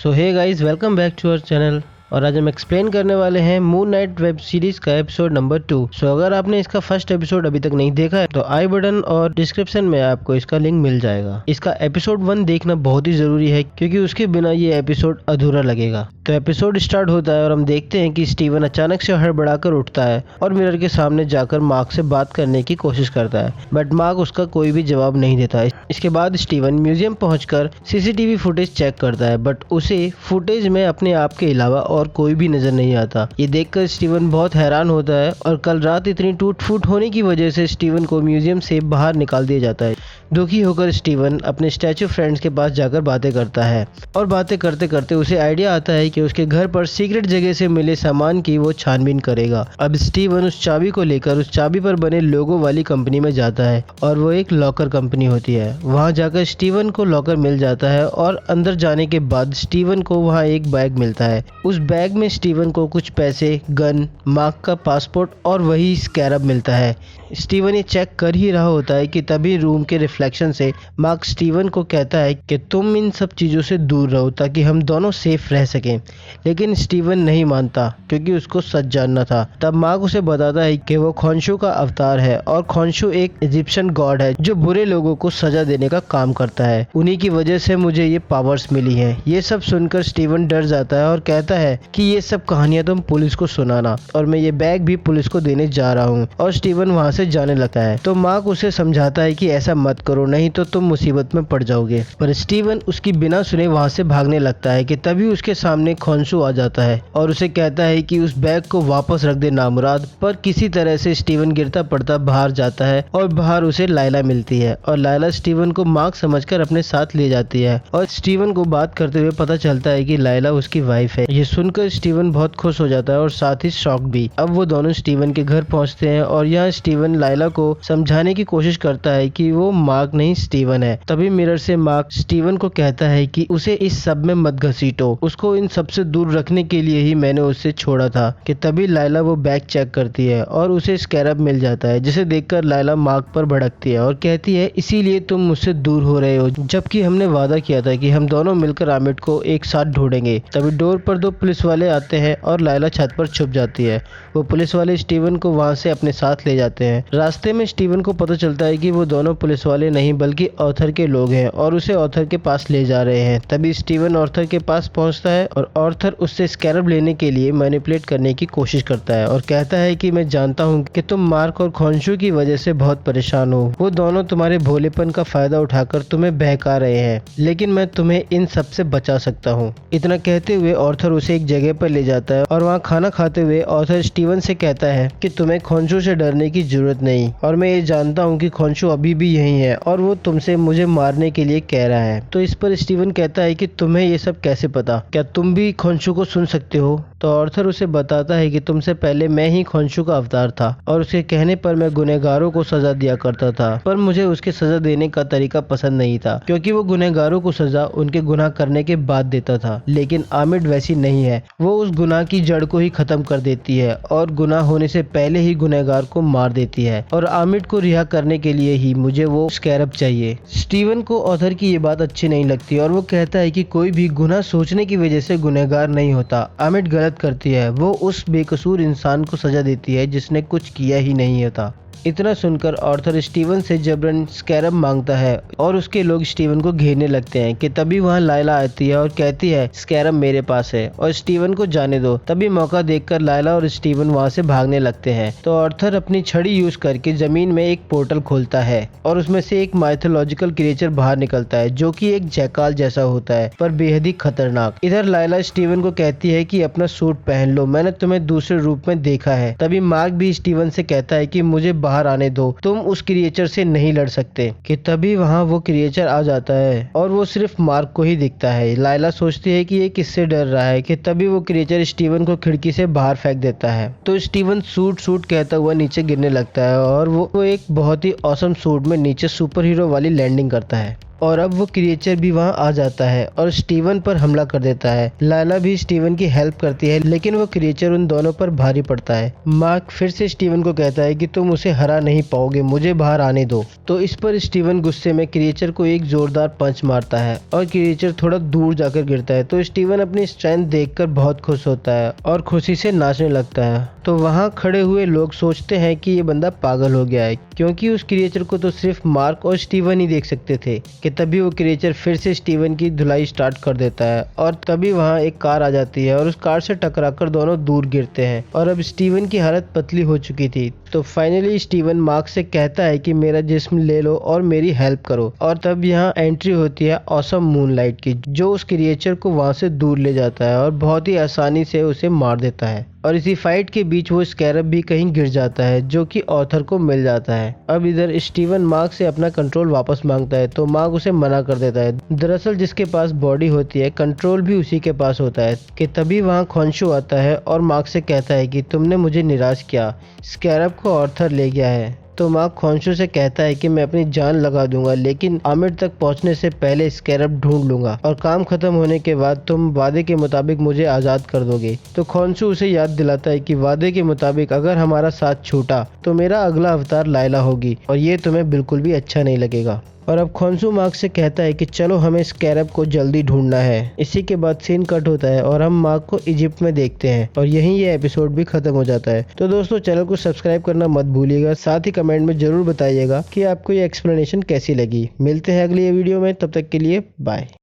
So hey guys, welcome back to our channel. और आज हम एक्सप्लेन करने वाले हैं मून नाइट वेब सीरीज का एपिसोड नंबर 2। सो अगर आपने इसका फर्स्ट एपिसोड अभी तक नहीं देखा है तो आई बटन और डिस्क्रिप्शन में आपको इसका लिंक मिल जाएगा। इसका एपिसोड 1 देखना बहुत ही जरूरी है क्योंकि उसके बिना ये एपिसोड अधूरा लगेगा। तो एपिसोड स्टार्ट होता है और हम देखते हैं कि स्टीवन अचानक से हड़बड़ाकर उठता है और मिरर के सामने जाकर मार्क से बात करने की कोशिश करता है, बट मार्क उसका कोई भी जवाब नहीं देता। इसके बाद स्टीवन म्यूजियम पहुंचकर सीसीटीवी फुटेज चेक करता है, बट उसे फुटेज में अपने आप के अलावा और कोई भी नजर नहीं आता। ये देखकर स्टीवन बहुत हैरान होता है और कल रात इतनी टूट फूट होने की वजह से स्टीवन को म्यूजियम से बाहर निकाल दिया जाता है। दुखी होकर स्टीवन अपने स्टैचू फ्रेंड्स के पास जाकर बातें करता है और बातें करते करते उसे आइडिया आता है कि उसके घर पर सीक्रेट जगह से मिले सामान की वो छानबीन करेगा। अब स्टीवन उस चाबी को लेकर उस चाबी पर बने लोगो वाली कंपनी में जाता है और वो एक लॉकर कंपनी होती है। वहां जाकर स्टीवन को लॉकर मिल जाता है और अंदर जाने के बाद स्टीवन को वहां एक बैग मिलता है। उस बैग में स्टीवन को कुछ पैसे, गन, मार्क का पासपोर्ट और वही स्कैरब मिलता है। स्टीवन ये चेक कर ही रहा होता है कि तभी रूम के रिफ्लेक्शन से मार्क स्टीवन को कहता है कि तुम इन सब चीज़ों से दूर रहो ताकि हम दोनों सेफ रह सकें। लेकिन स्टीवन नहीं मानता क्योंकि उसको सच जानना था। तब मार्क उसे बताता है कि वो खोंशू का अवतार है और खोंशू एक इजिप्शियन गॉड है जो बुरे लोगों को सजा देने का काम करता है। उन्हीं की वजह से मुझे ये पावर्स मिली हैं। ये सब सुनकर स्टीवन डर जाता है और कहता है कि ये सब कहानियां तुम पुलिस को सुनाना और मैं ये बैग भी पुलिस को देने जा रहा हूँ। और स्टीवन वहाँ से जाने लगता है तो मार्क उसे समझाता है कि ऐसा मत करो, नहीं तो तुम मुसीबत में पड़ जाओगे। पर स्टीवन उसकी बिना सुने वहाँ से भागने लगता है कि तभी उसके सामने खोंशू आ जाता है और उसे कहता है कि उस बैग को वापस रख दे नामुराद। पर किसी तरह से स्टीवन गिरता पड़ता बाहर जाता है और बाहर उसे लायला मिलती है और लायला स्टीवन को मार्क समझकर अपने साथ ले जाती है और स्टीवन को बात करते हुए पता चलता है कि लायला उसकी वाइफ है। ये सुनकर स्टीवन बहुत खुश हो जाता है और साथ ही शॉक भी। अब वो दोनों स्टीवन के घर पहुंचते हैं और यहाँ स्टीवन लायला को समझाने की कोशिश करता है कि वो मार्क नहीं स्टीवन है। तभी मिरर से मार्क स्टीवन को कहता है कि उसे इस सब में मत घसीटो, उसको इन सब से दूर रखने के लिए ही मैंने उससे छोड़ा था। कि तभी लायला वो बैग चेक करती है और उसे स्कैरब मिल जाता है, जिसे देखकर लायला मार्क पर भड़कती है और कहती है इसीलिए तुम मुझसे दूर हो रहे हो, जबकि हमने वादा किया था कि हम दोनों मिलकर आमिर को एक साथ ढूंढेंगे। तभी डोर पर 2 पुलिस वाले आते हैं और लायला छत पर छुप जाती है। वो पुलिस वाले स्टीवन को वहां से अपने साथ ले जाते हैं। रास्ते में स्टीवन को पता चलता है कि वो दोनों पुलिस वाले नहीं बल्कि ऑर्थर के लोग हैं और उसे ऑर्थर के पास ले जा रहे हैं। तभी स्टीवन ऑर्थर के पास पहुंचता है और ऑर्थर उससे स्कैरब लेने के लिए मैनिपुलेट करने की कोशिश करता है और कहता है कि मैं जानता हूं कि तुम मार्क और खोंशू की वजह से बहुत परेशान हो। वो दोनों तुम्हारे भोलेपन का फायदा उठाकर तुम्हें बहका रहे हैं, लेकिन मैं तुम्हें इन सब से बचा सकता हूँ। इतना कहते हुए ऑर्थर उसे एक जगह पर ले जाता है और वहाँ खाना खाते हुए ऑर्थर स्टीवन से कहता है कि तुम्हें खोंशू से डरने की जरूरत नहीं और मैं ये जानता हूँ कि खोंशू अभी भी यही है और वो तुमसे मुझे मारने के लिए कह रहा है। तो इस पर स्टीवन कहता है कि तुम्हें ये सब कैसे पता, क्या तुम भी खोंशू को सुन सकते हो? तो ऑर्थर उसे बताता है कि तुमसे पहले मैं ही खोंशू का अवतार था और उसके कहने पर मैं गुनहगारों को सजा दिया करता था, पर मुझे उसके सजा देने का तरीका पसंद नहीं था क्योंकि वो गुनहगारों को सजा उनके गुनाह करने के बाद देता था। लेकिन आमिर वैसी नहीं है, वो उस गुनाह की जड़ को ही खत्म कर देती है और गुनाह होने से पहले ही गुनहगार को मार देती है और आमिर को रिहा करने के लिए ही मुझे वो स्कैरब चाहिए। स्टीवन को ऑथर की ये बात अच्छी नहीं लगती और वो कहता है कि कोई भी गुनाह सोचने की वजह से गुनहगार नहीं होता। आमिर गलत करती है, वो उस बेकसूर इंसान को सजा देती है जिसने कुछ किया ही नहीं होता। इतना सुनकर ऑर्थर स्टीवन से जबरन स्कैरब मांगता है और उसके लोग स्टीवन को घेरने लगते हैं। कि तभी वहां लायला आती है और कहती है स्कैरब मेरे पास है और स्टीवन को जाने दो। तभी मौका देखकर लायला और स्टीवन वहां से भागने लगते हैं। तो ऑर्थर अपनी छड़ी यूज करके जमीन में एक पोर्टल खोलता है और उसमें से एक माइथोलॉजिकल क्रिएचर बाहर निकलता है जो कि एक जैकाल जैसा होता है पर बेहद ही खतरनाक। इधर लायला स्टीवन को कहती है कि अपना सूट पहन लो, मैंने तुम्हें दूसरे रूप में देखा है। तभी मार्क भी स्टीवन से कहता है कि मुझे बाहर आने दो, तुम उस क्रिएचर से नहीं लड़ सकते। कि तभी वहां वो क्रिएचर आ जाता है और वो सिर्फ मार्क को ही दिखता है। लायला सोचती है कि ये किससे डर रहा है। कि तभी वो क्रिएचर स्टीवन को खिड़की से बाहर फेंक देता है तो स्टीवन सूट कहता हुआ नीचे गिरने लगता है और वो एक बहुत ही ऑसम सूट में नीचे सुपर हीरो वाली लैंडिंग करता है। और अब वो क्रिएचर भी वहाँ आ जाता है और स्टीवन पर हमला कर देता है। लायला भी स्टीवन की हेल्प करती है, लेकिन वो क्रिएचर उन दोनों पर भारी पड़ता है। मार्क फिर से स्टीवन को कहता है कि तुम उसे हरा नहीं पाओगे, मुझे बाहर आने दो। तो इस पर स्टीवन गुस्से में क्रिएचर को एक जोरदार पंच मारता है और क्रिएचर थोड़ा दूर जाकर गिरता है। तो स्टीवन अपनी स्ट्रेंथ देखकर बहुत खुश होता है और खुशी से नाचने लगता है। तो वहाँ खड़े हुए लोग सोचते हैं कि ये बंदा पागल हो गया है, क्योंकि उस क्रिएचर को तो सिर्फ मार्क और स्टीवन ही देख सकते थे। कि तभी वो क्रिएचर फिर से स्टीवन की धुलाई स्टार्ट कर देता है और तभी वहाँ एक कार आ जाती है और उस कार से टकराकर दोनों दूर गिरते हैं और अब स्टीवन की हालत पतली हो चुकी थी। तो फाइनली स्टीवन मार्क से कहता है कि मेरा जिस्म ले लो और मेरी हेल्प करो। और तब यहाँ एंट्री होती है ऑसम मूनलाइट की, जो उस क्रिएचर को वहाँ से दूर ले जाता है और बहुत ही आसानी से उसे मार देता है। और इसी फाइट के बीच वो स्कैरब भी कहीं गिर जाता है, जो कि ऑथर को मिल जाता है। अब इधर स्टीवन मार्क से अपना कंट्रोल वापस मांगता है, तो मार्क उसे मना कर देता है। दरअसल जिसके पास बॉडी होती है, कंट्रोल भी उसी के पास होता है। कि तभी वहाँ खोंशू आता है और मार्क से कहता है कि तुमने मुझे निराश किया, स्कैरब को ऑथर ले गया है। तो मार्क खोंशू से कहता है कि मैं अपनी जान लगा दूंगा, लेकिन आमिर तक पहुंचने से पहले स्कैरब ढूंढ लूंगा और काम खत्म होने के बाद तुम वादे के मुताबिक मुझे आजाद कर दोगे। तो खोंशू उसे याद दिलाता है कि वादे के मुताबिक अगर हमारा साथ छूटा तो मेरा अगला अवतार लायला होगी और ये तुम्हें बिल्कुल भी अच्छा नहीं लगेगा। और अब खोंशू मार्क से कहता है कि चलो हमें स्कैरब को जल्दी ढूंढना है। इसी के बाद सीन कट होता है और हम मार्क को इजिप्ट में देखते हैं और यहीं ये एपिसोड भी खत्म हो जाता है। तो दोस्तों चैनल को सब्सक्राइब करना मत भूलिएगा, साथ ही कमेंट में जरूर बताइएगा कि आपको ये एक्सप्लेनेशन कैसी लगी। मिलते हैं अगली वीडियो में, तब तक के लिए बाय।